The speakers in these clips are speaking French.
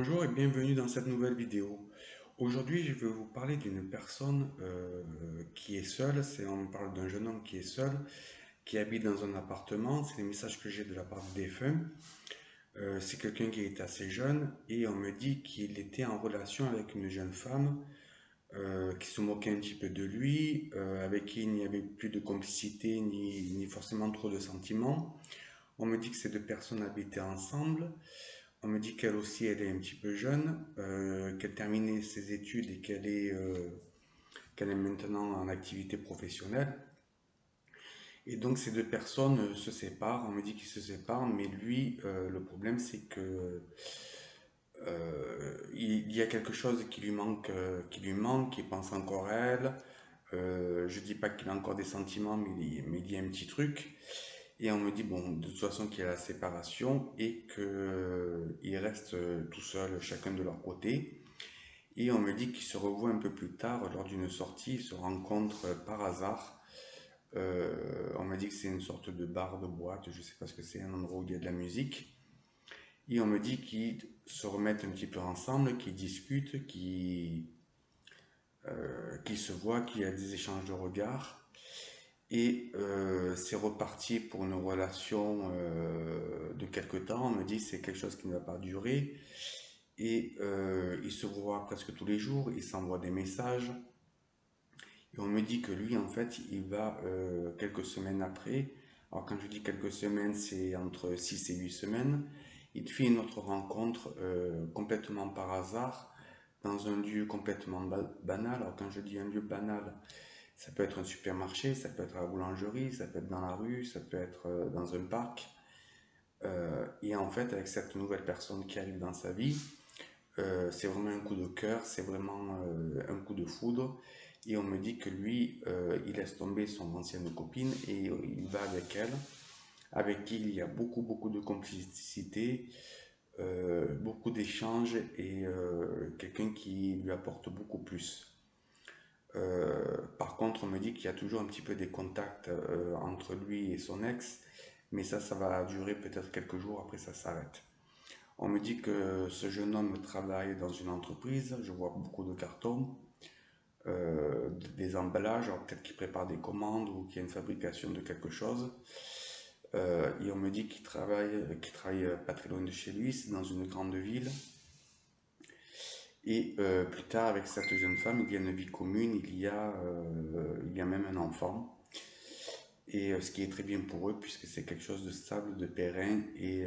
Bonjour et bienvenue dans cette nouvelle vidéo. Aujourd'hui, je vais vous parler d'une personne qui est seule. On parle d'un jeune homme qui est seul, qui habite dans un appartement. C'est les messages que j'ai de la part du défunt. C'est quelqu'un qui est assez jeune et on me dit qu'il était en relation avec une jeune femme qui se moquait un petit peu de lui, avec qui il n'y avait plus de complicité ni forcément trop de sentiments. On me dit que ces deux personnes habitaient ensemble. On me dit qu'elle aussi, elle est un petit peu jeune, qu'elle terminait ses études et qu'elle est maintenant en activité professionnelle. Et donc ces deux personnes se séparent. On me dit qu'ils se séparent, mais lui, le problème, c'est que il y a quelque chose qui lui manque, il pense encore à elle. Je dis pas qu'il a encore des sentiments, mais il y a un petit truc. Et on me dit, bon, de toute façon, qu'il y a la séparation et qu'ils restent tout seuls, chacun de leur côté. Et on me dit qu'ils se revoient un peu plus tard lors d'une sortie, ils se rencontrent par hasard. On m'a dit que c'est une sorte de bar, de boîte, je sais pas ce que c'est, un endroit où il y a de la musique. Et on me dit qu'ils se remettent un petit peu ensemble, qu'ils discutent, qu'ils se voient, qu'il y a des échanges de regards. Et c'est reparti pour une relation de quelque temps. On me dit que c'est quelque chose qui ne va pas durer. Et ils se voient presque tous les jours, ils s'envoient des messages. Et on me dit que lui, en fait, il va quelques semaines après. Alors quand je dis quelques semaines, c'est entre 6 et 8 semaines. Il fait une autre rencontre complètement par hasard dans un lieu complètement banal. Alors quand je dis un lieu banal, ça peut être un supermarché, ça peut être à la boulangerie, ça peut être dans la rue, ça peut être dans un parc. Et en fait, avec cette nouvelle personne qui arrive dans sa vie, c'est vraiment un coup de cœur, c'est vraiment un coup de foudre. Et on me dit que lui, il laisse tomber son ancienne copine et il va avec elle, avec qui il y a beaucoup de complicité, beaucoup d'échanges et quelqu'un qui lui apporte beaucoup plus. Par contre, on me dit qu'il y a toujours un petit peu des contacts entre lui et son ex, mais ça va durer peut-être quelques jours, après ça s'arrête. On me dit que ce jeune homme travaille dans une entreprise, je vois beaucoup de cartons, des emballages, alors peut-être qu'il prépare des commandes ou qu'il y a une fabrication de quelque chose. Et on me dit qu'il travaille pas très loin de chez lui, c'est dans une grande ville. Et plus tard, avec cette jeune femme, il y a une vie commune, il y a même un enfant. Et ce qui est très bien pour eux, puisque c'est quelque chose de stable, de pérenne et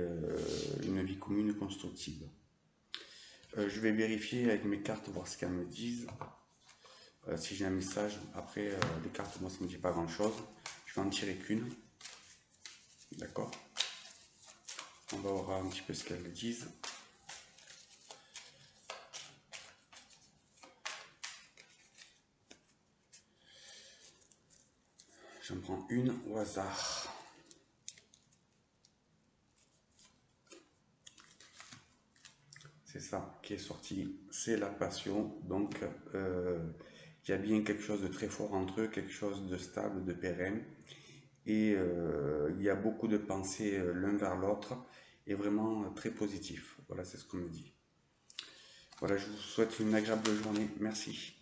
une vie commune constructive. Je vais vérifier avec mes cartes, voir ce qu'elles me disent. Si j'ai un message, après les cartes, moi ça ne me dit pas grand chose. Je vais en tirer qu'une. D'accord. On va voir un petit peu ce qu'elles disent. J'en prends une au hasard. C'est ça qui est sorti, c'est la passion. Donc, il y a bien quelque chose de très fort entre eux, quelque chose de stable, de pérenne. Et il y a beaucoup de pensées l'un vers l'autre et vraiment très positif. Voilà, c'est ce qu'on me dit. Voilà, je vous souhaite une agréable journée. Merci.